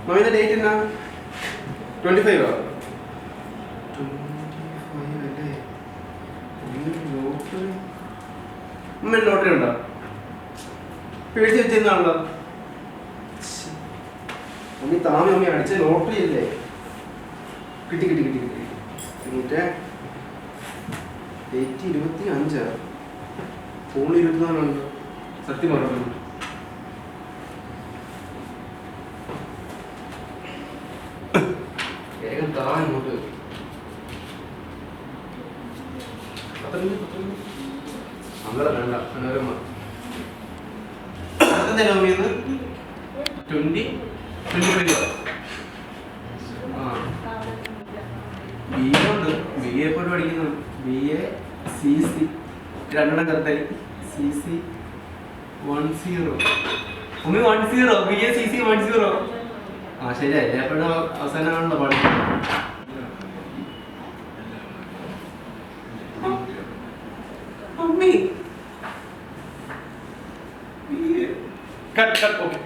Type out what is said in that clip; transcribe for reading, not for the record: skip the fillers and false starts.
മമ്മിയുടെ ഡേറ്റ് എന്നാ 25 അല്ലേ? അമ്മ ലോട്ടറി ഉണ്ടോ? പേടിച്ച് വെച്ചിരുന്നാണല്ലോ. മമ്മി താമി മമ്മി അടിച്ച ലോട്ടറി അല്ലേ? കിട്ടി കിട്ടി കിട്ടി കിട്ടി. എന്നിട്ട് ഡേറ്റ് 25. ഫോണിൽ 24 സത്യം പറഞ്ഞു. വേഗം താ ഇങ്ങോട്ട്. അങ്ങനെ വേണ്ട മനോരമ. എന്തായാലും മമ്മിന്ന് 2025. BA ഉണ്ട്. BA എപ്പോഴും പഠിക്കുന്നുണ്ട്. BA CC 2 കറക്റ്റായി. CC 10. മമ്മി 10. BA CC 10. ആ ശരിയല്ലേ? എപ്പോഴും അവസാനമാണല്ലോ പഠിക്കുന്നത്. Mummy cut cut okay.